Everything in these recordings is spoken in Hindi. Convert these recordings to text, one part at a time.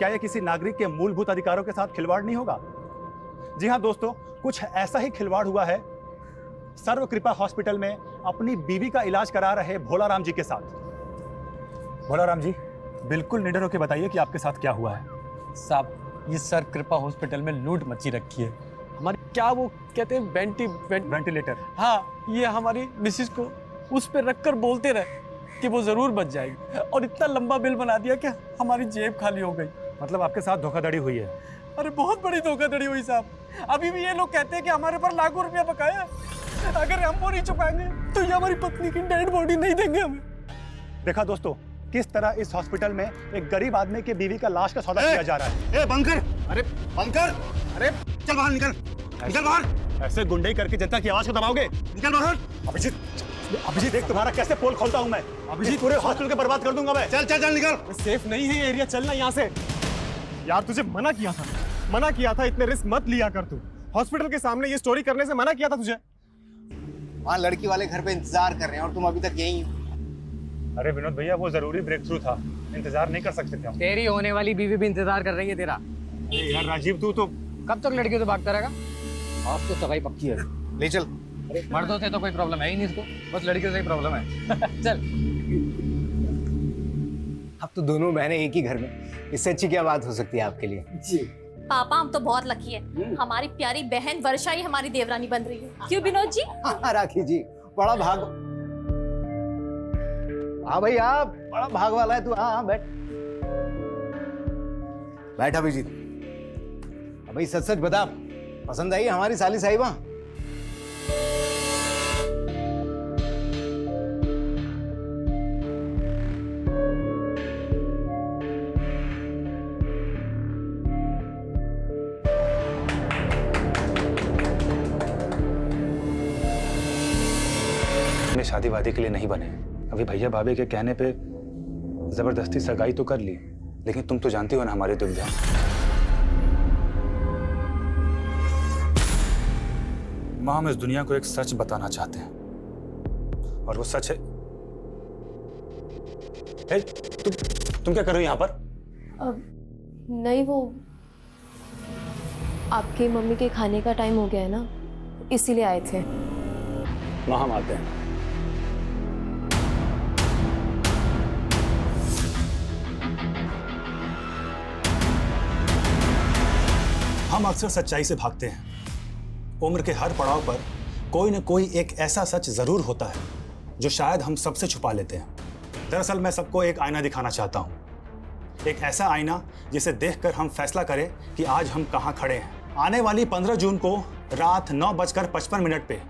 क्या यह किसी नागरिक के मूलभूत अधिकारों के साथ खिलवाड़ नहीं होगा? जी हाँ दोस्तों, कुछ ऐसा ही खिलवाड़ हुआ है सर्व कृपा हॉस्पिटल में अपनी बीवी का इलाज करा रहे भोलाराम जी के साथ। भोलाराम जी, बिल्कुल निडर होकर बताइए कि आपके साथ क्या हुआ है। साहब, ये सर्व कृपा हॉस्पिटल में लूट मची रखी है। हमारी क्या वो कहते हैं वेंटिलेटर। हाँ, ये हमारी मिसिस को उस पर रखकर बोलते रहे कि वो जरूर बच जाएगी, और इतना लंबा बिल बना दिया कि हमारी जेब खाली हो गई। मतलब आपके साथ धोखाधड़ी हुई है? अरे बहुत बड़ी धोखाधड़ी हुई साहब। अभी भी ये लोग कहते हैं कि हमारे पर लाखों रुपया बकाया, अगर हम वो नहीं चुकाएंगे तो ये हमारी पत्नी की डेड बॉडी नहीं देंगे हमें। देखा दोस्तों, किस तरह इस हॉस्पिटल में एक गरीब आदमी की बीवी का लाश का सौदा किया जा रहा है। बंद कर! अरे बंद कर! अरे चल बाहर निकल! निकल बाहर! ऐसे गुंडई करके जनता की आवाज को दबाओगे? निकल बाहर! अभिजीत देख तुम्हारा कैसे पोल खोलता हूं मैं। अभिजीत, पूरे हॉस्पिटल के बर्बाद कर दूंगा मैं। चल चल चल निकल! सेफ नहीं है ये एरिया, चलना यहाँ से। यार तुझे मना किया था, इतने रिस्क मत लिया कर तू। हॉस्पिटल के सामने ये स्टोरी करने से मना किया था तुझे। वहाँ लड़की वाले घर पे इंतजार कर रहे हैं और तुम अभी तक यहीं हो। अरे विनोद भैया, वो जरूरी ब्रेक थ्रू था, इंतजार नहीं कर सकते थे हम। तेरी होने वाली बीवी भी इंतजार कर रही है तेरा। यार राजीव, तू तो कब तक लड़कियों से भागता रहेगा? आज तो सगाई पक्की है। ले चल। मर्दों से तो कोई प्रॉब्लम है ही नहीं इसको, बस लड़कियों से ही प्रॉब्लम है। चल। अब तो दोनों बहनें एक ही घर में, इससे अच्छी क्या बात हो सकती है आपके लिए? जी पापा, हम तो बहुत लकी है, हमारी प्यारी बहन वर्षा ही हमारी देवरानी बन रही है। क्यों विनोद जी? हाँ राखी जी, बड़ा भाग। हाँ भाई, आप बड़ा भाग वाला है तू। हाँ बैठ बैठ अभिजीत। भाई सच सच बता, पसंद आई हमारी साली साहिबा? में शादी वादी के लिए नहीं बने। अभी भैया भाभी के कहने पे जबरदस्ती सगाई तो कर ली, लेकिन तुम तो जानती हो ना हमारी दुविधा। माँ, हम इस दुनिया को एक सच बताना चाहते हैं, और वो सच है। तुम क्या कर रहे हो यहाँ पर? नहीं, वो आपकी मम्मी के खाने का टाइम हो गया है ना, इसीलिए आए थे। माँ, हम आते हैं। हम अक्सर सच्चाई से भागते हैं। उम्र के हर पड़ाव पर कोई न कोई एक ऐसा सच जरूर होता है जो शायद हम सबसे छुपा लेते हैं। दरअसल मैं सबको एक आईना दिखाना चाहता हूँ, एक ऐसा आईना जिसे देखकर हम फैसला करें कि आज हम कहाँ खड़े हैं। आने वाली 15 जून को रात 9:55 पे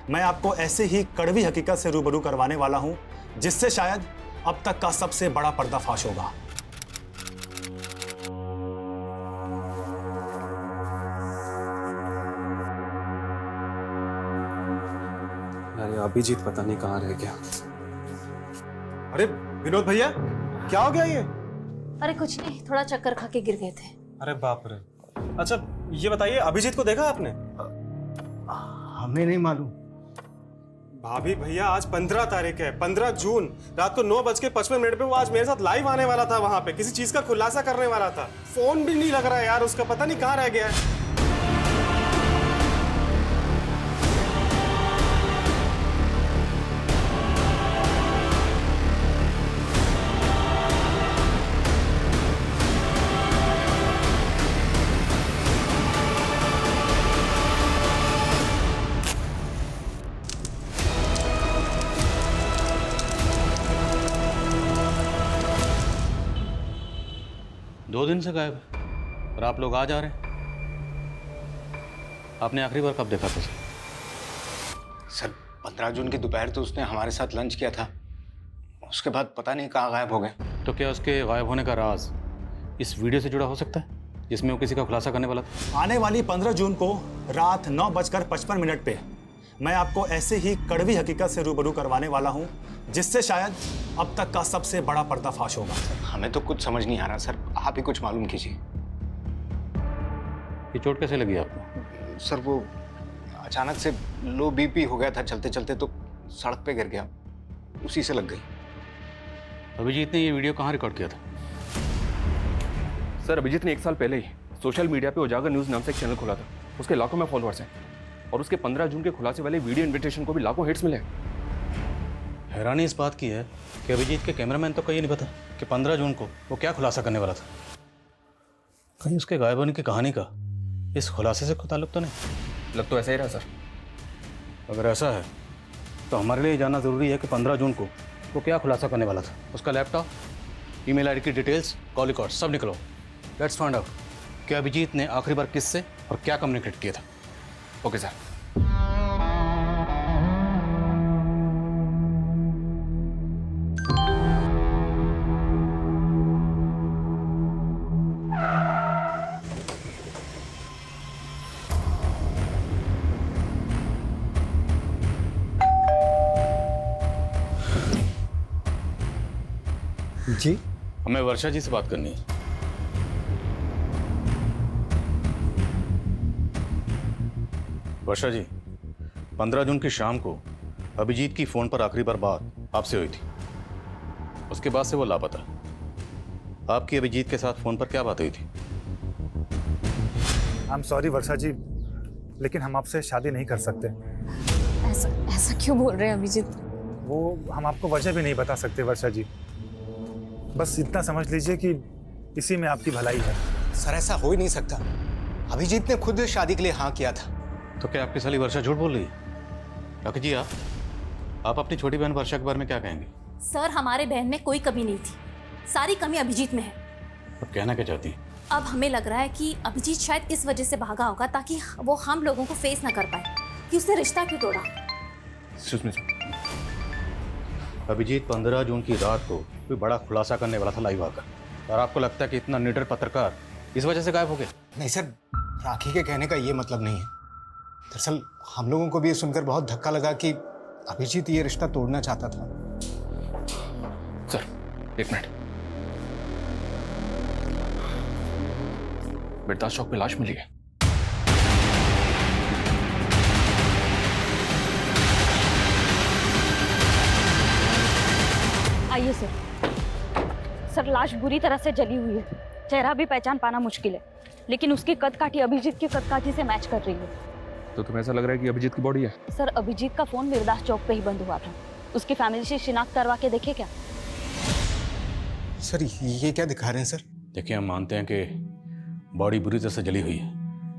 मैं आपको ऐसे ही कड़वी हकीकत से रूबरू करवाने वाला हूँ, जिससे शायद अब तक का सबसे बड़ा पर्दाफाश होगा। अरे अभिजीत पता नहीं कहाँ रह गया। अरे विनोद भैया, क्या हो गया ये? अरे कुछ नहीं, थोड़ा चक्कर खा के गिर गए थे। अरे बाप रे। अच्छा ये बताइए, अभिजीत को देखा आपने? हमें नहीं मालूम। भाभी भैया, आज 15 तारीख है, 15 जून रात को 9:55 पे वो आज मेरे साथ लाइव आने वाला था, वहां पे किसी चीज का खुलासा करने वाला था। फोन भी नहीं लग रहा है यार उसका, पता नहीं कहाँ रह गया है। दो दिन से गायब है और आप लोग आ जा रहे हैं। आपने आखिरी बार कब देखा था सर? 15 जून की दोपहर तो उसने हमारे साथ लंच किया था, उसके बाद पता नहीं कहाँ गायब हो गए। तो क्या उसके गायब होने का राज इस वीडियो से जुड़ा हो सकता है जिसमें वो किसी का खुलासा करने वाला था? आने वाली 15 जून को रात 9:55 पे मैं आपको ऐसे ही कड़वी हकीकत से रूबरू करवाने वाला हूं, जिससे शायद अब तक का सबसे बड़ा पर्दाफाश होगा। हमें तो कुछ समझ नहीं आ रहा सर, आप ही कुछ मालूम कीजिए। ये चोट कैसे लगी आपको? सर वो अचानक से लो बीपी हो गया था, चलते चलते तो सड़क पे गिर गया, उसी से लग गई। अभिजीत ने ये वीडियो कहाँ रिकॉर्ड किया था? सर अभिजीत ने 1 साल पहले ही सोशल मीडिया पे उजागर न्यूज़ नाम से एक चैनल खोला था। उसके लाखों में फॉलोअर्स हैं और उसके 15 जून के खुलासे वाले वीडियो इन्विटेशन को भी लाखों हिट्स मिले। हैरानी इस बात की है कि अभिजीत के कैमरामैन तो ये नहीं पता कि 15 जून को वो क्या खुलासा करने वाला था। कहीं उसके गायब होने की कहानी का इस खुलासे से कोई ताल्लुक तो नहीं? लग तो ऐसा ही रहा सर। अगर ऐसा है तो हमारे लिए जानना ज़रूरी है कि 15 जून को वो क्या खुलासा करने वाला था। उसका लैपटॉप, ईमेल आईडी की डिटेल्स, कॉल रिकॉर्ड सब निकलो। लेट्स फाइंड आउट कि अभिजीत ने आखिरी बार किससे और क्या कम्युनिकेट किया था। Okay sir. जी, हमें वर्षा जी से बात करनी है। वर्षा जी, 15 जून की शाम को अभिजीत की फोन पर आखिरी बार बात आपसे हुई थी। उसके बाद से वो लापता। आपकी अभिजीत के साथ फोन पर क्या बात हुई थी? आई एम सॉरी वर्षा जी, लेकिन हम आपसे शादी नहीं कर सकते। ऐसा ऐसा क्यों बोल रहे हैं अभिजीत? वो हम आपको वजह भी नहीं बता सकते वर्षा जी। बस इतना समझ लीजिए कि इसी में आपकी भलाई है। सर ऐसा हो ही नहीं सकता। अभिजीत ने खुद शादी के लिए हाँ किया था। तो क्या आपकी साली वर्षा झूठ बोल रही है? राखी जी, आप अपनी छोटी बहन वर्षा के बारे में क्या कहेंगे? सर हमारे बहन में कोई कमी नहीं थी, सारी कमी अभिजीत में है। अब कहना क्या चाहती हैं? अब हमें लग रहा है कि अभिजीत शायद इस वजह से भागा होगा ताकि वो हम लोगों को फेस ना कर पाए कि उसने रिश्ता क्यों तोड़ा। अभिजीत 15 जून की रात को कोई बड़ा खुलासा करने वाला था लाइव आकर, और आपको लगता है कि इतना निडर पत्रकार इस वजह से गायब हो गया? नहीं सर, राखी के कहने का ये मतलब नहीं है। दरअसल हम लोगों को भी ये सुनकर बहुत धक्का लगा कि अभिजीत ये रिश्ता तोड़ना चाहता था। Sir 1 minute. बिरदास चौक पे लाश मिली है। आइए सर। सर लाश बुरी तरह से जली हुई है, चेहरा भी पहचान पाना मुश्किल है, लेकिन उसकी कदकाठी अभिजीत की कदकाठी से मैच कर रही है। तो तुम्हें ऐसा लग रहा है कि अभिजीत की बॉडी है? सर अभिजीत का फोन बिरदास चौक पे ही बंद हुआ था, उसकी फैमिली से शिनाख्त करवा के देखे क्या? सर ये क्या दिखा रहे हैं सर? देखिए, हम मानते हैं कि बॉडी बुरी तरह से जली हुई है,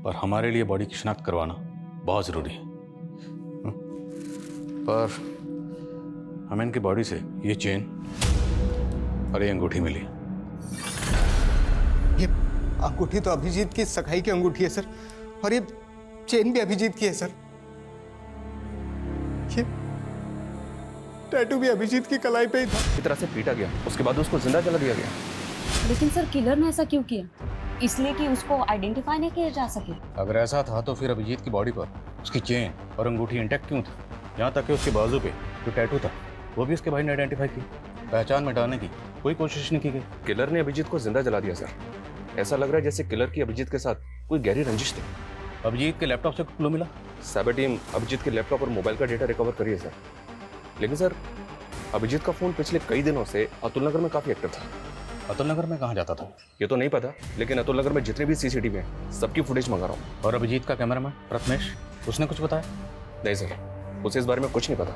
पर हमारे लिए बॉडी की शिनाख्त करवाना बहुत ज़रूरी है। पर हमें इनकी बॉडी से ये चेन और ये अंगूठी मिली। ये अंगूठी तो अभिजीत की सगाई की अंगूठी है सर, और ये चेन भी अभिजीत की है सर। ये टैटू भी अभिजीत की कलाई पे ही था। इस तरह से पीटा गया, उसके बाद उसको जिंदा जला दिया गया। लेकिन सर किलर ने ऐसा क्यों किया? इसलिए कि उसको आइडेंटिफाई नहीं किया जा सके। अगर ऐसा था तो फिर अभिजीत की बॉडी पर उसकी चेन और अंगूठी इंटैक्ट क्यों था? यहाँ तक कि उसके बाजू पे जो टैटू था वो भी उसके भाई ने आइडेंटिफाई की। पहचान मिटाने की कोई कोशिश नहीं की गई। किलर ने अभिजीत को जिंदा जला दिया सर। ऐसा लग रहा है जैसे किलर की अभिजीत के साथ कोई गहरी रंजिश थी। अभिजीत के लैपटॉप से क्लू मिला? साइबर टीम अभिजीत के लैपटॉप और मोबाइल का डेटा रिकवर करी है सर। लेकिन सर अभिजीत का फोन पिछले कई दिनों से अतुल नगर में काफी एक्टिव था। अतुल नगर में कहाँ जाता था ये तो नहीं पता, लेकिन अतुल नगर में जितने भी सीसीटीवी हैं सबकी फुटेज मंगा रहा हूँ। और अभिजीत का कैमरामैन प्रथमेश, उसने कुछ बताया? नहीं सर, उसे इस बारे में कुछ नहीं पता।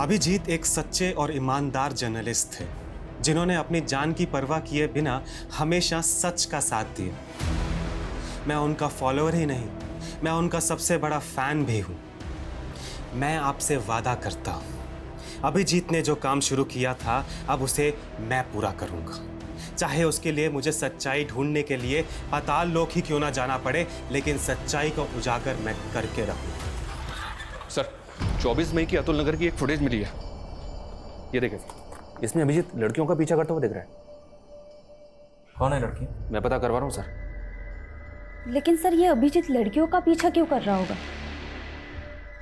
अभिजीत एक सच्चे और ईमानदार जर्नलिस्ट थे जिन्होंने अपनी जान की परवाह किए बिना हमेशा सच का साथ दिया। मैं उनका फॉलोअर ही नहीं, मैं उनका सबसे बड़ा फैन भी हूं। मैं आपसे वादा करता हूं, अभिजीत ने जो काम शुरू किया था अब उसे मैं पूरा करूंगा, चाहे उसके लिए मुझे सच्चाई ढूंढने के लिए पाताल लोक ही क्यों ना जाना पड़े, लेकिन सच्चाई को उजागर मैं करके रहूंगा। सर 24 मई की अतुल नगर की एक फुटेज मिली है, ये देखें। इसमें अभिजीत लड़कियों का पीछा करता हुआ दिख रहा है। कौन है लड़की? मैं पता करवा रहा हूँ सर। लेकिन सर ये अभिजीत लड़कियों का पीछा क्यों कर रहा होगा?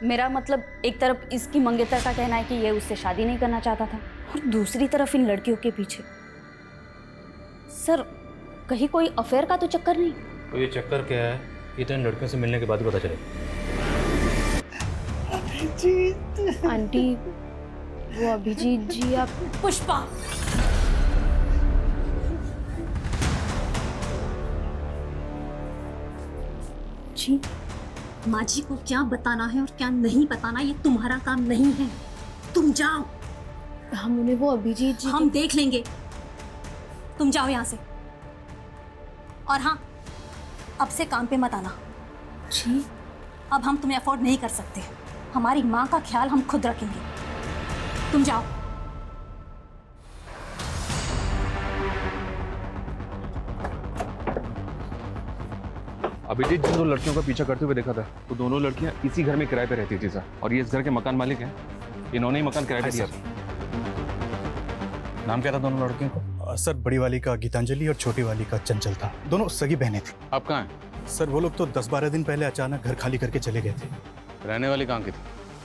मेरा मतलब एक तरफ इसकी मंगेतर का कहना है कि ये उससे शादी नहीं करना चाहता था, और दूसरी तरफ इन लड़कियों के पीछे। सर कहीं कोई अफेयर का तो चक्कर नहीं? तो ये चक्कर क्या है ये तो इन लड़कियों से मिलने के बाद ही पता चलेगा। आंटी वो अभिजीत जी आप पुष्पा, जी माँ जी को क्या बताना है और क्या नहीं बताना ये तुम्हारा काम नहीं है। तुम जाओ। हम उन्हें वो अभिजीत जी हम देख लेंगे। तुम जाओ यहाँ से। और हाँ, अब से काम पे मत आना। जी अब हम तुम्हें अफोर्ड नहीं कर सकते। हमारी माँ का ख्याल हम खुद रखेंगे। तुम जाओ। अभिजीत जिन दो लड़कियों का पीछा करते हुए देखा था वो दोनों लड़कियां इसी घर में किराए पे रहती थी सर, और ये इस घर के मकान मालिक हैं। इन्होंने ही मकान किराए पे दिया। नाम क्या था दोनों लड़कियों का? सर बड़ी वाली का गीतांजलि और छोटी वाली का चंचल था। दोनों सगी बहनें थी। आप कहाँ हैं? सर वो लोग तो 10-12 दिन पहले अचानक घर खाली करके चले गए थे। रहने वाली कहाँ की थी?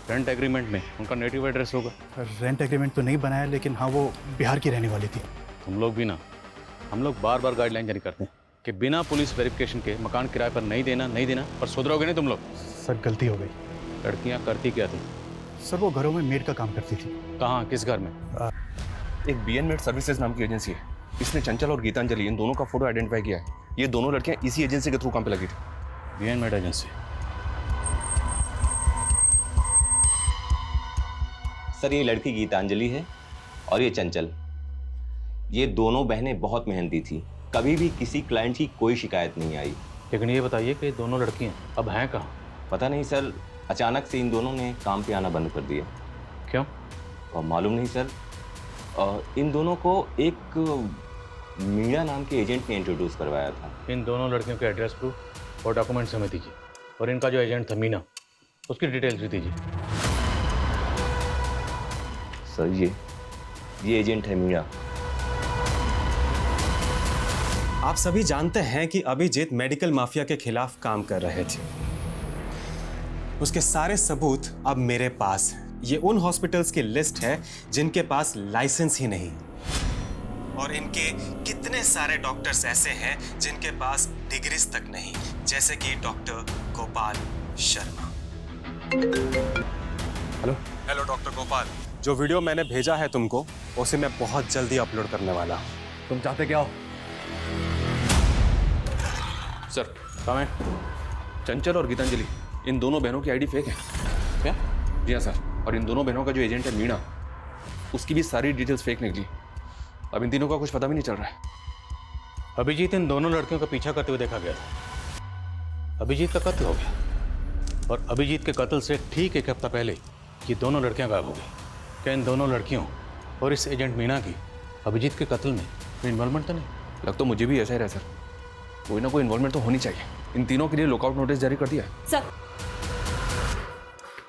रेंट एग्रीमेंट में उनका नेटिव एड्रेस होगा। रेंट एग्रीमेंट तो नहीं बनाया, लेकिन हाँ वो बिहार की रहने वाली थी। तुम लोग भी ना, हम लोग बार बार गाइडलाइन जारी करते हैं कि बिना पुलिस वेरिफिकेशन के मकान किराए पर नहीं देना, पर सुधरोगे नहीं तुम लोग। सर गलती हो गई। लड़कियां करती क्या थी? सर वो घरों में मेड का काम करती थी। कहाँ, किस घर में? एक बीएन मेड सर्विसेज नाम की एजेंसी है, इसने चंचल और गीतांजलि इन दोनों का फोटो आइडेंटिफाई किया है। ये दोनों लड़कियां इसी एजेंसी के थ्रू काम पे लगी थी। BN made agency. सर ये लड़की गीतांजलि है और ये चंचल। ये दोनों बहनें बहुत मेहनती थी, कभी भी किसी क्लाइंट की कोई शिकायत नहीं आई। लेकिन ये बताइए कि दोनों लड़कियां अब हैं कहाँ? पता नहीं सर, अचानक से इन दोनों ने काम पे आना बंद कर दिया। क्यों? और मालूम नहीं सर। इन दोनों को एक मीणा नाम के एजेंट ने इंट्रोड्यूस करवाया था। इन दोनों लड़कियों के एड्रेस प्रूफ और डॉक्यूमेंट्स हमें दीजिए, और इनका जो एजेंट था मीना, उसकी डिटेल्स भी दीजिए। सर ये एजेंट है मीणा। आप सभी जानते हैं कि अभिजीत मेडिकल माफिया के खिलाफ काम कर रहे थे। उसके सारे सबूत अब मेरे पास हैं। ये उन हॉस्पिटल्स की लिस्ट है जिनके पास लाइसेंस ही नहीं, और इनके कितने सारे डॉक्टर्स ऐसे हैं जिनके पास डिग्रीज तक नहीं, जैसे कि doctor Gopal Sharma. Hello doctor Gopal, जो वीडियो मैंने भेजा है तुमको, उसे मैं बहुत जल्दी अपलोड करने वाला हूँ। तुम चाहते क्या हो? सर कहाँ है? चंचल और गीतांजलि इन दोनों बहनों की आईडी फेक है। क्या? जी हाँ सर, और इन दोनों बहनों का जो एजेंट है मीणा, उसकी भी सारी डिटेल्स फेक निकली। अब इन तीनों का कुछ पता भी नहीं चल रहा है। अभिजीत इन दोनों लड़कियों का पीछा करते हुए देखा गया था। अभिजीत का कत्ल हो गया, और अभिजीत के कत्ल से ठीक एक हफ्ता पहले ये दोनों लड़कियां गायब हो गई। क्या इन दोनों लड़कियों और इस एजेंट मीणा की अभिजीत के कत्ल में इन्वॉल्वमेंट तो नहीं? लग तो मुझे भी ऐसा ही रहा सर, कोई ना कोई इन्वॉल्वमेंट तो होनी चाहिए। इन तीनों के लिए लुकआउट नोटिस जारी कर दिया है। सर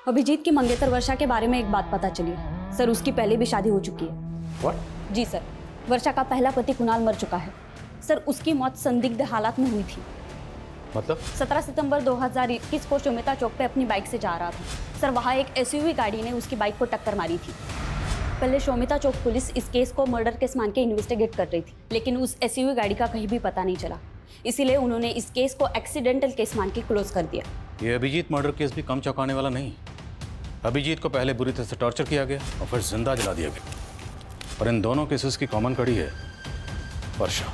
अभिजीत की मंगेतर वर्षा के बारे में एक बात पता चली है। सर उसकी पहले भी शादी हो चुकी है। What? जी सर, वर्षा का पहला पति कुणाल मर चुका है। सर उसकी मौत संदिग्ध हालात में हुई थी। मतलब? 17 सितंबर 2021 को शोमिता चौक पे अपनी बाइक से जा रहा था। सर वहाँ एक एसयूवी गाड़ी ने उसकी बाइक को टक्कर मारी थी। पहले शोमिता चौक पुलिस इस केस को मर्डर केस मान के इन्वेस्टिगेट कर रही थी, लेकिन उस एसयूवी गाड़ी का कहीं भी पता नहीं चला। इसीलिए उन्होंने इस केस को एक्सीडेंटल केस मान के क्लोज कर दिया। ये अभिजीत मर्डर केस भी कम चौंकाने वाला नहीं। अभिजीत को पहले बुरी तरह से टॉर्चर किया गया और फिर जिंदा जला दिया गया। और इन दोनों केसेस की कॉमन कड़ी है वर्षा।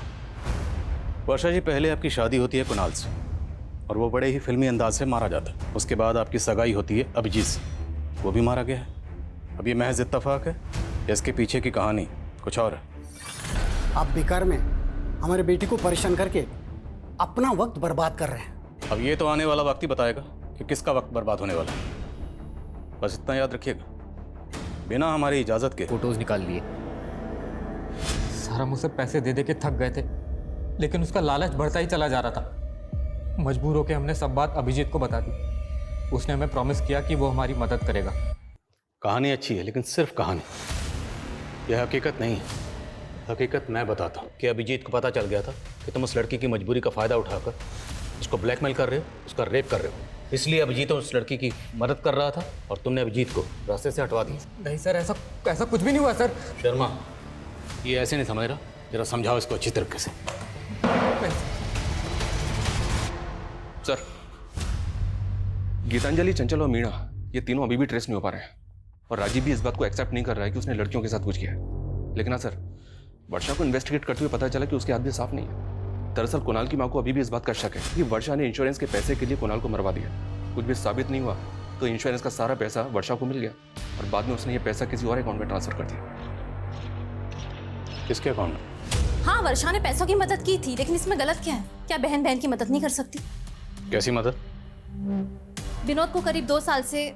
वर्षा जी, पहले आपकी शादी होती है कुणाल से, और वो बड़े ही फिल्मी अंदाज से मारा जाता है। उसके बाद आपकी सगाई होती है अभिजीत से, वो भी मारा गया है। अब ये महज इत्तेफाक है, इसके पीछे की कहानी कुछ और है। आप बेकार में हमारे बेटी को परेशान करके अपना वक्त बर्बाद कर रहे हैं। अब ये तो आने वाला वक्त ही बताएगा कि किसका वक्त बर्बाद होने वाला है। बस इतना याद रखिएगा, बिना हमारी इजाजत के फोटोज निकाल लिए। सारा मुझसे पैसे दे दे के थक गए थे, लेकिन उसका लालच बढ़ता ही चला जा रहा था। मजबूर होकर हमने सब बात अभिजीत को बता दी। उसने हमें प्रॉमिस किया कि वो हमारी मदद करेगा। कहानी अच्छी है, लेकिन सिर्फ कहानी, यह हकीकत नहीं है। हकीकत मैं बताता हूँ कि अभिजीत को पता चल गया था कि तुम उस लड़की की मजबूरी का फ़ायदा उठाकर उसको ब्लैकमेल कर रहे हो, उसका रेप कर रहे हो। इसलिए अभिजीत उस लड़की की मदद कर रहा था और तुमने अभिजीत को रास्ते से हटवा दिया। नहीं सर, ऐसा कुछ भी नहीं हुआ सर। शर्मा, ये ऐसे नहीं समझ रहा, जरा समझाओ इसको अच्छी तरीके से। सर, गीतांजलि, चंचल और मीणा, ये तीनों अभी भी ट्रेस नहीं हो पा रहे हैं। और राजीव भी इस बात को एक्सेप्ट नहीं कर रहा है कि उसने लड़कियों के साथ कुछ किया है। लेकिन हाँ सर, वर्षा को इन्वेस्टिगेट करते हुए पता चला कि उसके हाथ भी साफ नहीं है। दरअसल कुणाल की माँ को अभी भी इस बात का शक है कि वर्षा ने इंश्योरेंस के पैसे के लिए कुणाल को मरवा दिया। कुछ भी साबित नहीं हुआ तो इंश्योरेंस का सारा पैसा वर्षा को मिल गया और बाद में उसने ये पैसा किसी और अकाउंट में ट्रांसफर कर दिया। किसके अकाउंट में? हाँ, वर्षा ने पैसों की मदद की थी, लेकिन इसमें गलत क्या है? क्या बहन बहन की मदद नहीं कर सकती? कैसी मदद? विनोद को करीब 2 साल से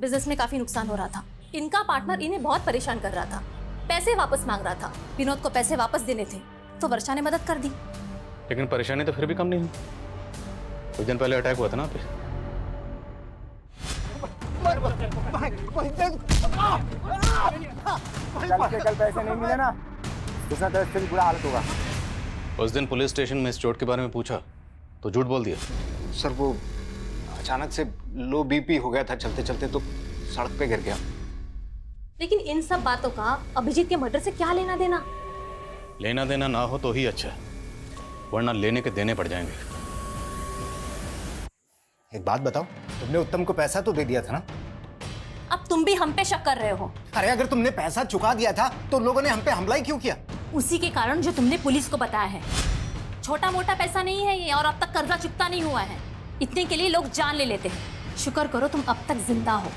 बिजनेस में काफी नुकसान हो रहा था। इनका पार्टनर इन्हें बहुत परेशान कर रहा था, पैसे वापस मांग रहा था। विनोद को पैसे वापस देने थे तो वर्षा ने मदद कर दी। लेकिन परेशानी तो फिर भी कम नहीं हुई। कुछ दिन पहले अटैक हुआ था ना आप पे। कल पैसे नहीं मिले ना, दूसरा तरफ से भी बुरा हालत होगा। उस दिन पुलिस स्टेशन में इस चोट के बारे में पूछा तो झूठ बोल दिया। सर वो अचानक से लो बीपी हो गया था, चलते चलते तो सड़क पे गिर गया। लेकिन इन सब बातों का अभिजीत के मर्डर से क्या लेना देना? लेना देना ना हो तो ही अच्छा है, वरना लेने के देने पड़ जाएंगे। एक बात बताओ, तुमने उत्तम को पैसा तो दे दिया था ना? अब तुम भी हम पे शक कर रहे हो। अरे अगर तुमने पैसा चुका दिया था तो लोगों ने हम पे हमला ही क्यों किया? उसी के कारण जो तुमने पुलिस को बताया है। छोटा मोटा पैसा नहीं है ये, और अब तक कर्जा चुकता नहीं हुआ है। इतने के लिए लोग जान ले लेते हैं। शुक्र करो तुम अब तक जिंदा हो।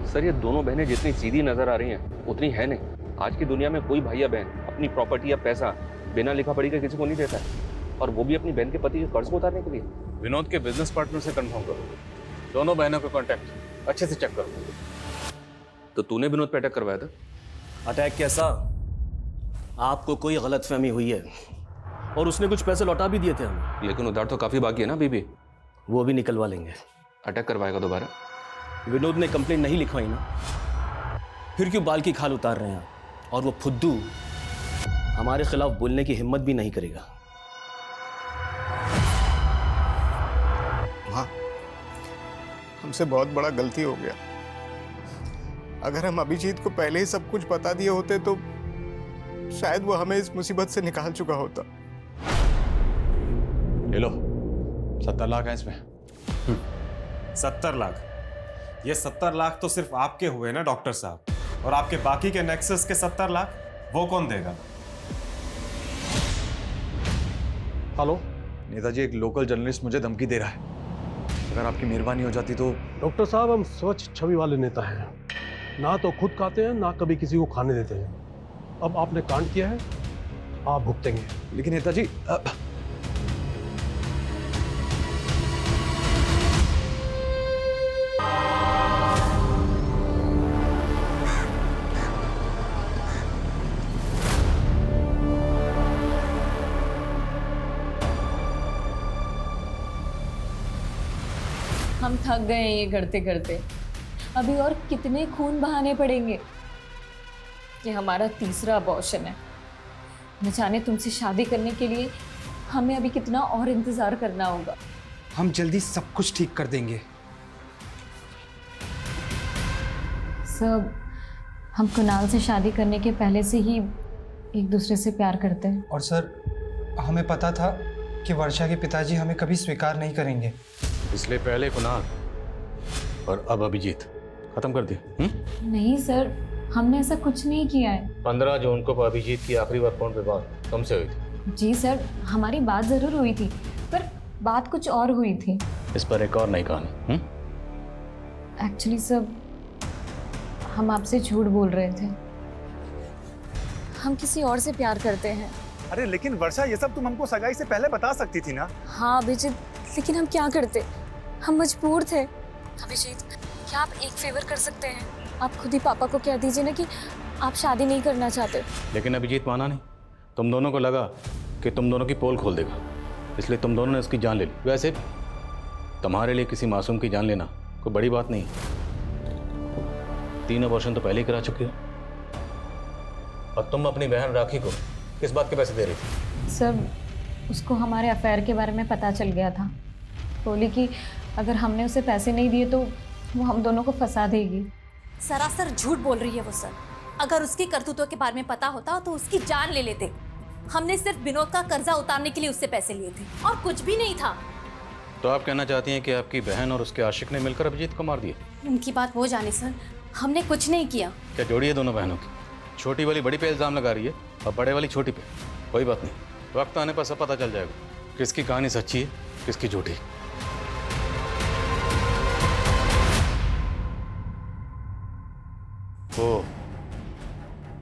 सर, ये दोनों बहनें जितनी सीधी नजर आ रही हैं उतनी है नहीं। आज की दुनिया में कोई भाई या बहन अपनी प्रॉपर्टी या पैसा बिना लिखा पढ़ी के किसी को नहीं देता है, और वो भी अपनी बहन के पति के कर्ज को उतारने के लिए। विनोद के बिजनेस पार्टनर से कंफर्म करो, दोनों बहनों का कांटेक्ट अच्छे से चेक करो। तो तूने विनोद पे अटैक करवाया था? अटैक कैसा? आपको कोई गलतफहमी हुई है, और उसने कुछ पैसे लौटा भी दिए थे हमें। लेकिन उधार तो काफी बाकी है ना बीबी। वो भी निकलवा लेंगे। अटैक करवाएगा दोबारा? विनोद ने कंप्लेंट नहीं लिखवाई ना, फिर क्यों बाल की खाल उतार रहे हैं? और वो फुद्दू हमारे खिलाफ बोलने की हिम्मत भी नहीं करेगा। हाँ, हमसे बहुत बड़ा गलती हो गया। अगर हम अभिजीत को पहले ही सब कुछ बता दिए होते तो शायद वो हमें इस मुसीबत से निकाल चुका होता। ले लो, 70 लाख है इसमें। 70 लाख? ये 70 लाख तो सिर्फ आपके हुए ना डॉक्टर साहब, और आपके बाकी के नेक्सस के 70 लाख वो कौन देगा? हेलो नेताजी, एक लोकल जर्नलिस्ट मुझे धमकी दे रहा है। अगर आपकी मेहरबानी हो जाती तो। डॉक्टर साहब, हम स्वच्छ छवि वाले नेता हैं, ना तो खुद खाते हैं ना कभी किसी को खाने देते हैं। अब आपने कांड किया है, आप भुगतेंगे। लेकिन नेताजी हम थक गए हैं ये करते करते। अभी और कितने खून बहाने पड़ेंगे? ये हमारा तीसरा अबॉर्शन है। न जाने तुमसे शादी करने के लिए हमें अभी कितना और इंतजार करना होगा। हम जल्दी सब कुछ ठीक कर देंगे। सब हम कुणाल से शादी करने के पहले से ही एक दूसरे से प्यार करते हैं। और सर, हमें पता था कि वर्षा के पिताजी हमें कभी स्वीकार नहीं करेंगे, इसलिए पहले कुणाल और अब अभिजीत खत्म कर दिया। नहीं सर, हमने ऐसा कुछ नहीं किया है। 15 जून को अभिजीत की आखिरी बार फोन पे बात तुमसे हुई थी? जी सर, हमारी बात जरूर हुई थी, पर बात कुछ और हुई थी। इस पर एक और नई कहानी। एक्चुअली सर, हम आपसे झूठ बोल रहे थे। हम किसी और से प्यार करते हैं। अरे लेकिन वर्षा, ये सब तुम हमको सगाई से पहले बता सकती थी ना। हाँ अभिजीत, लेकिन हम क्या करते? हम मजबूर थे। अभिजीत, क्या आप एक फेवर कर सकते हैं? आप खुद ही पापा को कह दीजिए ना कि आप शादी नहीं करना चाहते। लेकिन अभिजीत माना नहीं। तुम दोनों को लगा कि तुम दोनों की पोल खोल देगा, इसलिए तुम दोनों ने उसकी जान ले ली। वैसे तुम्हारे लिए किसी मासूम की जान लेना कोई बड़ी बात नहीं। 3 अबॉर्शन तो पहले ही करा चुके हो, और तुम अपनी बहन राखी को किस बात के पैसे दे रही थी? सर, उसको हमारे अफेयर के बारे में पता चल गया था। बोली कि अगर हमने उसे पैसे नहीं दिए तो वो हम दोनों को फंसा देगी। सरासर झूठ बोल रही है वो सर। अगर उसकी करतूतों के बारे में पता होता तो उसकी जान ले लेते। हमने सिर्फ विनोद का कर्जा उतारने के लिए उससे पैसे लिए थे और कुछ भी नहीं था। तो आप कहना चाहती हैं कि आपकी बहन और उसके आशिक ने मिलकर अभिजीत को मार दिया? उनकी बात वो जाने सर, हमने कुछ नहीं किया। क्या जोड़ी है दोनों बहनों की? छोटी वाली बड़ी पे इल्ज़ाम लगा रही है और बड़े वाली छोटी पे। कोई बात नहीं, वक्त आने पर सब पता चल जाएगा किसकी कहानी सच्ची है, किसकी झूठी। ओ,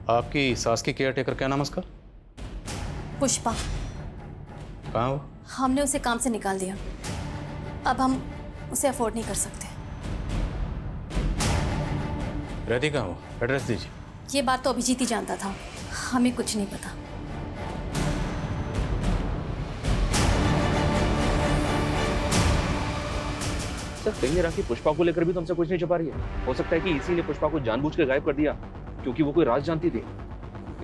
आपकी सास की केयर टेकर, क्या नाम है उसका? पुष्पा। कहाँ वो? हमने उसे काम से निकाल दिया, अब हम उसे अफोर्ड नहीं कर सकते। रहती कहाँ वो? एड्रेस दीजिए। ये बात तो अभिजीत ही जानता था, हमें कुछ नहीं पता। सर कहीं राखी पुष्पा को लेकर भी तो हमसे कुछ नहीं छुपा रही है। हो सकता है कि इसी ने पुष्पा को जानबूझ कर गायब कर दिया क्योंकि वो कोई राज जानती थी,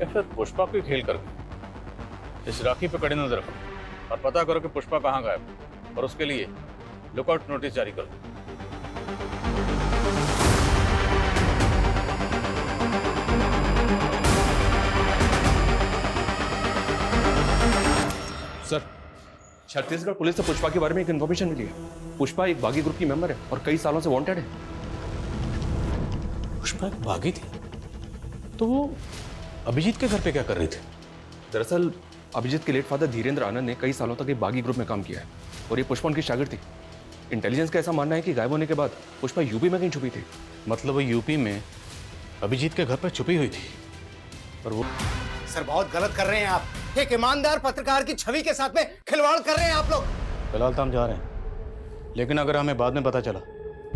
या फिर पुष्पा को खेल कर गई। इस राखी पे कड़ी नजर रखो और पता करो कि पुष्पा कहाँ गायब है, और उसके लिए लुकआउट नोटिस जारी कर दो। सर छत्तीसगढ़ पुलिस से पुष्पा के बारे में एक इन्फॉर्मेशन मिली है। पुष्पा एक बागी ग्रुप की मेंबर है और कई सालों से वांटेड है। पुष्पा एक बागी थी तो वो अभिजीत के घर पे क्या कर रही थी? दरअसल अभिजीत के लेट फादर धीरेन्द्र आनंद ने कई सालों तक एक बागी ग्रुप में काम किया है और ये पुष्पा उनकी शागिर्द थी। इंटेलिजेंस का ऐसा मानना है कि गायब होने के बाद पुष्पा यूपी में कहीं छुपी थी। मतलब वो यूपी में अभिजीत के घर पर छुपी हुई थी और वो... सर बहुत गलत कर रहे हैं आप। एक ईमानदार पत्रकार की छवि के साथ में खिलवाड़ कर रहे हैं आप लोग। फिलहाल तो हम जा रहे हैं, लेकिन अगर हमें बाद में पता चला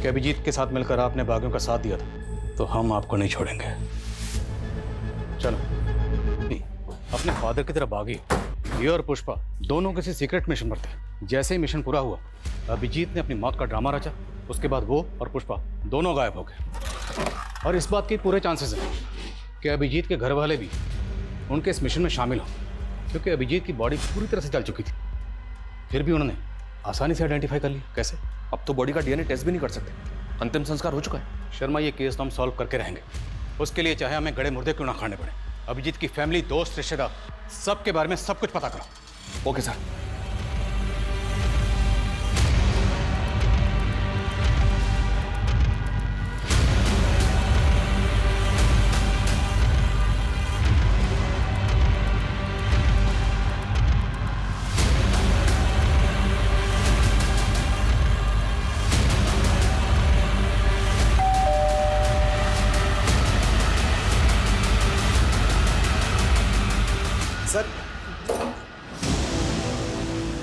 कि अभिजीत के साथ मिलकर आपने बागियों का साथ दिया था तो हम आपको नहीं छोड़ेंगे। चलो, अपने फादर की तरह बागी ये और पुष्पा दोनों किसी सीक्रेट मिशन पर थे। जैसे ही मिशन पूरा हुआ अभिजीत ने अपनी मौत का ड्रामा रचा, उसके बाद वो और पुष्पा दोनों गायब हो गए। और इस बात के पूरे चांसेस हैं कि अभिजीत के घर वाले भी उनके इस मिशन में शामिल हों, क्योंकि अभिजीत की बॉडी पूरी तरह से जल चुकी थी। फिर भी उन्होंने आसानी से आइडेंटिफाई कर लिया। कैसे? अब तो बॉडी का डीएनए टेस्ट भी नहीं कर सकते, अंतिम संस्कार हो चुका है। शर्मा, ये केस तो हम सॉल्व करके रहेंगे। उसके लिए चाहे हमें गड़े मुर्दे क्यों ना खाने पड़े। अभिजीत की फैमिली, दोस्त, रिश्तेदार सबके बारे में सब कुछ पता करो। Okay sir.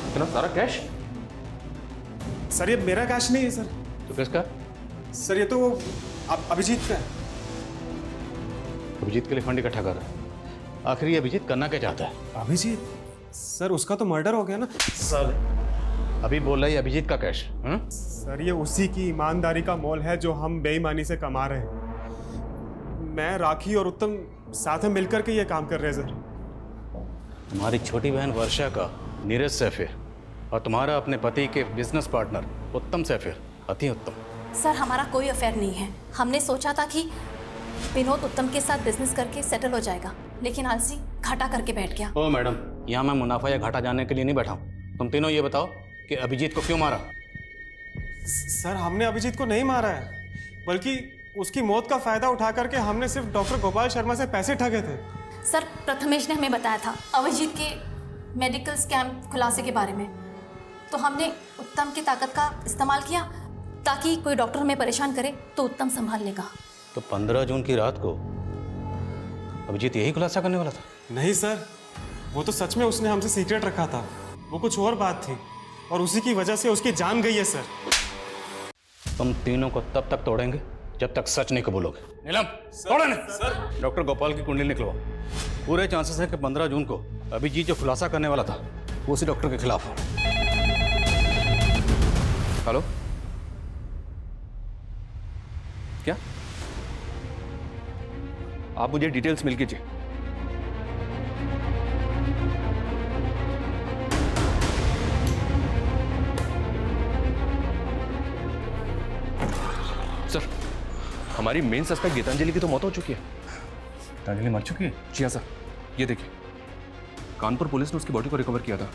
इतना सारा कैश? सर ये मेरा कैश नहीं है सर। तो किसका? सर ये तो अभिजीत का है। अभिजीत के लिए फंड इकट्ठा कर रहा है। आखिर ये अभिजीत करना क्या चाहता है? अभिजीत? सर उसका तो मर्डर हो गया ना। सर अभी बोल रहा है अभिजीत का कैश। सर ये उसी की ईमानदारी का मोल है जो हम बेईमानी से कमा रहे हैं। मैं, राखी और उत्तम साथ में मिलकर के ये काम कर रहे हैं सर। तुम्हारी छोटी बहन वर्षा का नीरज से अफेयर और तुम्हारा अपने पति के बिजनेस पार्टनर उत्तम से अफेयर। अति उत्तम। सर हमारा कोई अफेयर नहीं है। हमने सोचा था कि विनोद उत्तम के साथ बिजनेस करके सेटल हो जाएगा, लेकिन आलसी घाटा करके बैठ गया। ओ मैडम, यहाँ मैं मुनाफा या घाटा जानने के लिए नहीं बैठा हूँ। तुम तीनों ये बताओ कि अभिजीत को क्यों मारा? सर हमने अभिजीत को नहीं मारा है, बल्कि उसकी मौत का फायदा उठा करके हमने सिर्फ डॉक्टर गोपाल शर्मा से पैसे ठगे थे। सर प्रथमेश ने हमें बताया था अभिजीत के मेडिकल स्कैम खुलासे के बारे में, तो हमने उत्तम की ताकत का इस्तेमाल किया ताकि कोई डॉक्टर हमें परेशान करे तो उत्तम संभाल लेगा। तो 15 जून की रात को अभिजीत यही खुलासा करने वाला था? नहीं सर, वो तो सच में उसने हमसे सीक्रेट रखा था। वो कुछ और बात थी और उसी की वजह से उसकी जान गई है सर। तुम तीनों को तब तक तोड़ेंगे जब तक सच नहीं कबूलोगे। नीलम, तोड़ो नहीं। डॉक्टर गोपाल की कुंडली निकलवाओ। पूरे चांसेस है कि 15 जून को अभिजीत जो खुलासा करने वाला था वो उसी डॉक्टर के खिलाफ हो। हेलो, क्या आप मुझे डिटेल्स मिल कीजिए। सर हमारी मेन सस्पेक्ट गीतांजलि की तो मौत हो चुकी है। गीतांजलि मर चुकी है? जी हाँ सर, ये देखिए कानपुर पुलिस ने उसकी बॉडी को रिकवर किया था।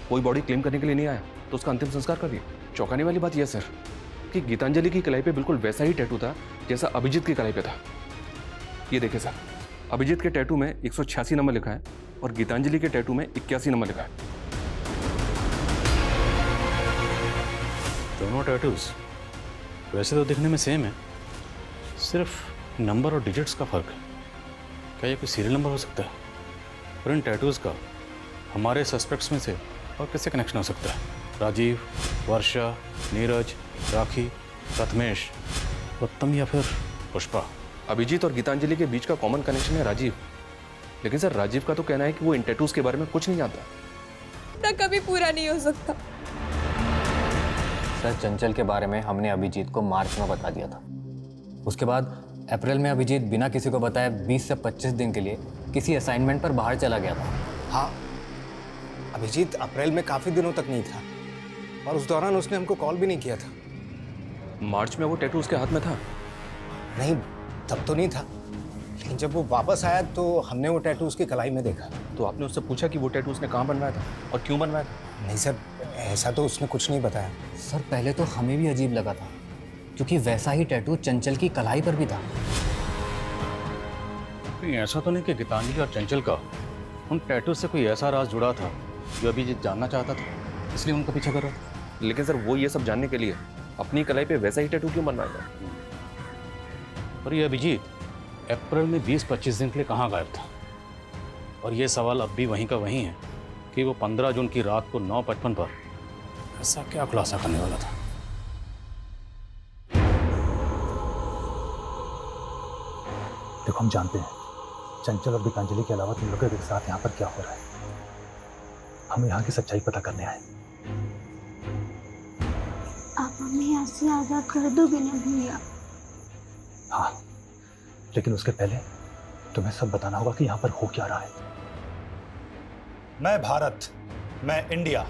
कोई बॉडी क्लेम करने के लिए नहीं आया तो उसका अंतिम संस्कार कर दिया। चौंकाने वाली बात यह सर कि गीतांजलि की कलाई पे बिल्कुल वैसा ही टैटू था जैसा अभिजीत की कलाई पे था। ये देखिए सर, अभिजीत के टैटू में 186 नंबर लिखा है और गीतांजलि के टैटू में 81 नंबर लिखा है। दोनों टैटूज वैसे तो दिखने में सेम है, सिर्फ नंबर और डिजिट्स का फर्क है। क्या ये कोई सीरियल नंबर हो सकता है? और इन टैटूज का हमारे सस्पेक्ट्स में से और किससे कनेक्शन हो सकता है? राजीव, वर्षा, नीरज, राखी, प्रथमेश, उत्तम या फिर पुष्पा? अभिजीत और गीतांजलि के बीच का कॉमन कनेक्शन है राजीव, लेकिन सर राजीव का तो कहना है कि वो इन टैटूज के बारे में कुछ नहीं जानता। ना कभी पूरा नहीं हो सकता। सर चंचल के बारे में हमने अभिजीत को मार्च में बता दिया था। उसके बाद अप्रैल में अभिजीत बिना किसी को बताए 20 से 25 दिन के लिए किसी असाइनमेंट पर बाहर चला गया था। हाँ, अभिजीत अप्रैल में काफी दिनों तक नहीं था और उस दौरान उसने हमको कॉल भी नहीं किया था। मार्च में वो टैटू उसके हाथ में था? नहीं, तब तो नहीं था, लेकिन जब वो वापस आया तो हमने वो टैटू उसकी कलाई में देखा। तो आपने उससे पूछा कि वो टैटू उसने कहाँ बनवाया था और क्यों बनवाया था? नहीं सर, ऐसा तो उसने कुछ नहीं बताया। सर पहले तो हमें भी अजीब लगा था क्योंकि वैसा ही टैटू चंचल की कलाई पर भी था। कहीं ऐसा तो नहीं कि गीतांजलि और चंचल का उन टैटू से कोई ऐसा राज जुड़ा था जो अभिजीत जानना चाहता था, इसलिए उनका पीछा कर रहा था? लेकिन सर वो ये सब जानने के लिए अपनी कलाई पे वैसा ही टैटू क्यों बनवाएगा? और ये अभिजीत अप्रैल में 20-25 दिन के लिए कहाँ गायब था? और ये सवाल अब भी वहीं का वहीं है कि वो 15 जून की रात को 9:55 पर ऐसा क्या खुलासा करने वाला था? देखो, हम जानते हैं चंचल और गीतांजलि के अलावा तुम लोगों के साथ यहाँ पर क्या हो रहा है। हम यहाँ की सच्चाई पता करने आए। आप हमें यहाँ से आजाद कर दोगे ना भैया? हाँ, लेकिन उसके पहले तुम्हें सब बताना होगा कि यहाँ पर हो क्या रहा है। मैं भारत, मैं इंडिया,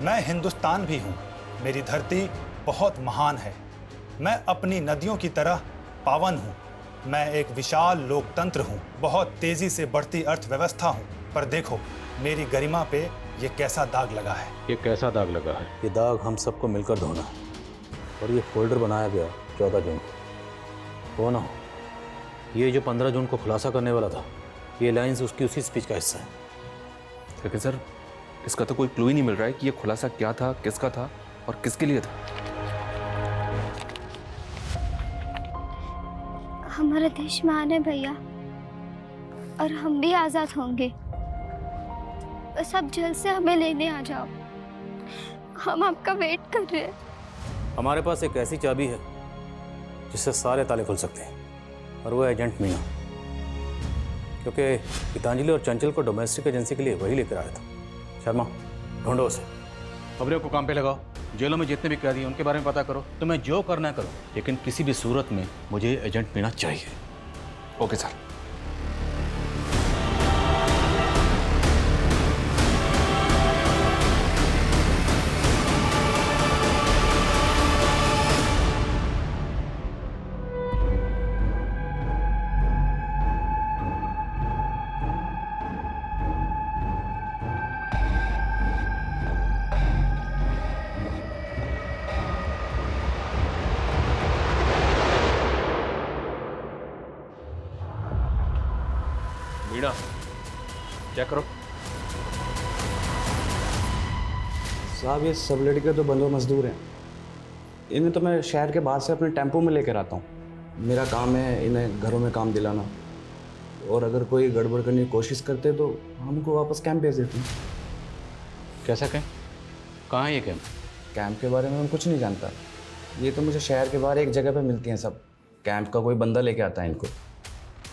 मैं हिंदुस्तान भी हूँ। मेरी धरती बहुत महान है। मैं अपनी नदियों की तरह पावन हूँ। मैं एक विशाल लोकतंत्र हूँ, बहुत तेजी से बढ़ती अर्थव्यवस्था हूँ। पर देखो मेरी गरिमा पे ये कैसा दाग लगा है। ये कैसा दाग लगा है? ये दाग हम सबको मिलकर धोना है। और ये फोल्डर बनाया गया 14 जून को। वो ना हो, ये जो 15 जून को खुलासा करने वाला था, ये लाइंस उसकी उसी स्पीच का हिस्सा है। लेकिन सर इसका तो कोई क्लू ही नहीं मिल रहा है कि ये खुलासा क्या था, किसका था और किसके लिए था। हमारे देश में आने भैया, और हम भी आजाद होंगे। बस आप जल्द से हमें लेने आ जाओ, हम आपका वेट कर रहे हैं। हमारे पास एक ऐसी चाबी है जिससे सारे ताले खुल सकते हैं, और वो एजेंट मीना। क्योंकि गीतांजलि और चंचल को डोमेस्टिक एजेंसी के लिए वही लेकर आया था। शर्मा, ढूंढो उसे। खबरों को काम पे लगाओ। जेलों में जितने भी कैदी हैं उनके बारे में पता करो। तुम्हें जो करना करो, लेकिन किसी भी सूरत में मुझे एजेंट मीना चाहिए। Okay sir. मीना, चेक करो। साहब, ये सब लड़के तो बंदो मजदूर हैं। इन्हें तो मैं शहर के बाहर से अपने टेम्पो में लेकर आता हूँ। मेरा काम है इन्हें घरों में काम दिलाना, और अगर कोई गड़बड़ करने की कोशिश करते तो हमको वापस कैंप भेज देते हैं। कैसा कैंप? कहाँ है ये कैंप? कैंप के बारे में मैं कुछ नहीं जानता। ये तो मुझे शहर के बाहर एक जगह पे मिलती हैं सब। कैंप का कोई बंदा लेके आता है इनको।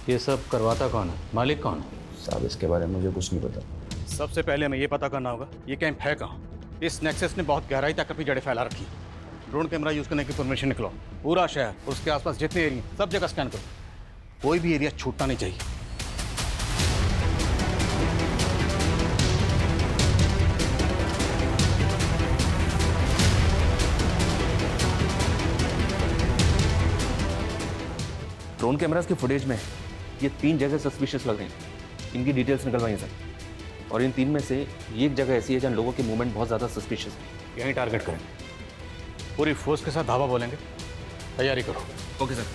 ये सब करवाता कौन है? मालिक कौन है? साहब, इसके बारे में मुझे कुछ नहीं पता। सबसे पहले हमें ये पता करना होगा ये कैंप है कहाँ। इस नेक्सस ने बहुत गहराई तक अपनी जड़ें फैला रखी। ड्रोन कैमरा यूज़ करने की परमिशन निकलो। पूरा शहर, उसके आसपास जितने एरिया, सब जगह स्कैन करो। कोई भी एरिया छूटना नहीं चाहिए। ड्रोन कैमरास के फुटेज में ये 3 जगह सस्पिशियस लग रही हैं। इनकी डिटेल्स निकलवाइए सर। और इन 3 में से एक जगह ऐसी है जहाँ लोगों के मूवमेंट बहुत ज़्यादा सस्पिशियस है। यहीं टारगेट करें। पूरी फोर्स के साथ धावा बोलेंगे, तैयारी करो। Okay sir.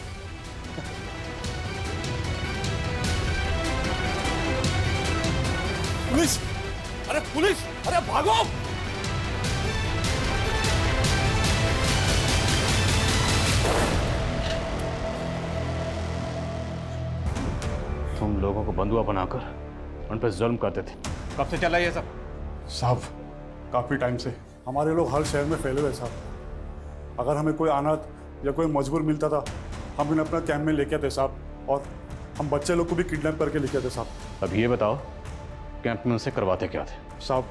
पुलिस! अरे पुलिस! अरे भागो! तुम लोगों को बंधुआ बनाकर उन पर जुल्म करते थे। कब से चला ये सब? साहब काफ़ी टाइम से हमारे लोग हर शहर में फैले हुए साहब। अगर हमें कोई अनाथ या कोई मजबूर मिलता था, हम इन्हें अपना कैंप में लेके आते साहब, और हम बच्चे लोग को भी किडनैप करके लेके आते साहब। अब ये बताओ, कैंप में उनसे करवाते क्या थे? साहब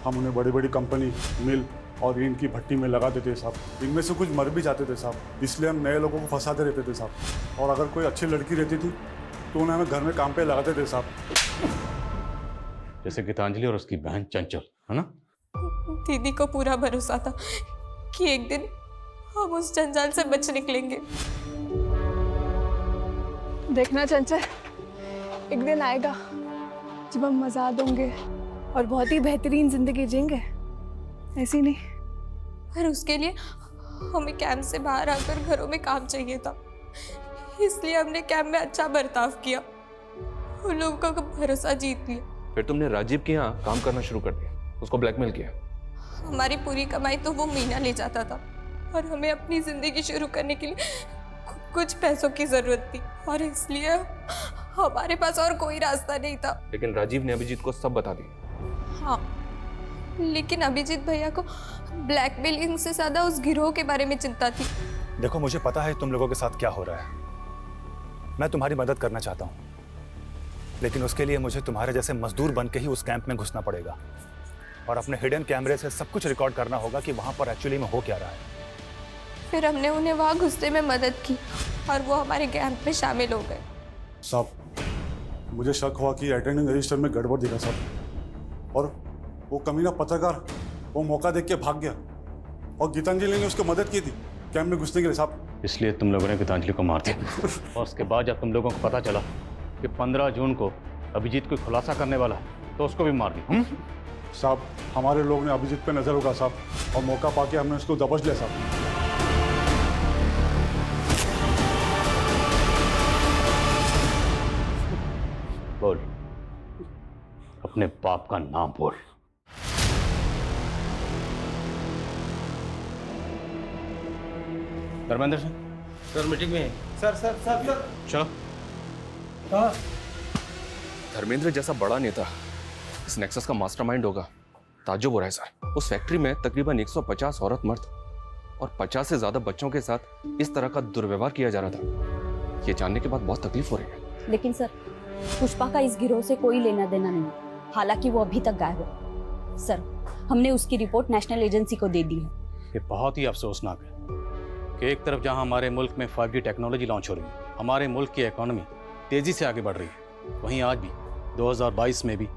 हम उन्हें बड़ी बड़ी कंपनी, मिल और ईंट की भट्टी में लगा देते साहब। इनमें से कुछ मर भी जाते थे साहब, इसलिए हम नए लोगों को फंसाते रहते थे साहब। और अगर कोई अच्छी लड़की रहती थी तो उन्हें हमें घर में काम पे लगाते थे साहब। जैसे गीतांजलि और उसकी बहन चंचल, है ना? दीदी को पूरा भरोसा था कि एक दिन हम उस जंजाल से बच निकलेंगे। देखना चंचल, एक दिन आएगा जब हम आजाद होंगे और बहुत ही बेहतरीन जिंदगी जिएंगे, ऐसी नहीं। पर उसके लिए हमें कैंप से बाहर आकर घरों में काम चाहिए था, इसलिए हमने कैंप में अच्छा बर्ताव किया, उन लोगों का भरोसा जीत लिया। फिर तुमने राजीव के यहाँ काम करना शुरू कर दिया, उसको ब्लैकमेल किया। हमारी पूरी कमाई तो वो मीना ले जाता था और हमें अपनी जिंदगी शुरू करने के लिए कुछ पैसों की जरूरत थी, और इसलिए हमारे पास और कोई रास्ता नहीं था। लेकिन राजीव ने अभिजीत को सब बता दिया। हाँ, लेकिन अभिजीत भैया को ब्लैकमेलिंग से ज्यादा उस गिरोह के बारे में चिंता थी। देखो, मुझे पता है तुम लोगों के साथ क्या हो रहा है। मैं तुम्हारी मदद करना चाहता हूँ, लेकिन उसके लिए मुझे तुम्हारे जैसे मजदूर बन के ही उस कैंप में घुसना पड़ेगा, और अपने हिडन कैमरे से सब कुछ रिकॉर्ड करना होगा कि वहाँ पर एक्चुअली में हो क्या रहा है। फिर हमने उन्हें वहाँ घुसने में मदद की और वो हमारे कैंप में शामिल हो गए। साहब मुझे शक हुआ कि अटेंडेंस रजिस्टर में गड़बड़ दिखा साहब, और वो कमीना पत्रकार वो मौका देख के भाग गया, और गीतांजलि ने उसको मदद की थी कैंप में घुसने के लिए साहब। इसलिए तुम लोगों ने गीतांजलि को मार दिया, और उसके बाद जब तुम लोगों को पता चला कि 15 जून को अभिजीत को खुलासा करने वाला है, तो उसको भी मार दिया। साहब हमारे लोग ने अभिजीत पे नजर होगा साहब, और मौका पाके हमने उसको दबोच लिया साहब। बोल, अपने बाप का नाम बोल। धर्मेंद्र सिंह सर मीटिंग में है। सर सर सर सर चलो। हाँ। धर्मेंद्र जैसा बड़ा नेता इस नेक्सस का मास्टरमाइंड होगा, ताज्जुब हो रहा है सर। उस फैक्ट्री में तकरीबन 150 औरत मर्द और 50 से ज्यादा बच्चों के साथ इस तरह का दुर्व्यवहार किया जा रहा था। ये जानने के बाद बहुत तकलीफ हो रही है। लेकिन सर, पुष्पा का इस गिरोह से कोई लेना देना नहीं, हालांकि वो अभी तक गायब है। सर, हमने उसकी रिपोर्ट नेशनल एजेंसी को दे दी है। ये बहुत ही अफसोसनाक है कि एक तरफ जहां हमारे मुल्क में 5G टेक्नोलॉजी लॉन्च हो रही है, हमारे मुल्क की इकोनॉमी तेजी से आगे बढ़ रही है, वहीं आज भी 2022 में भी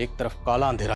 एक तरफ काला अंधेरा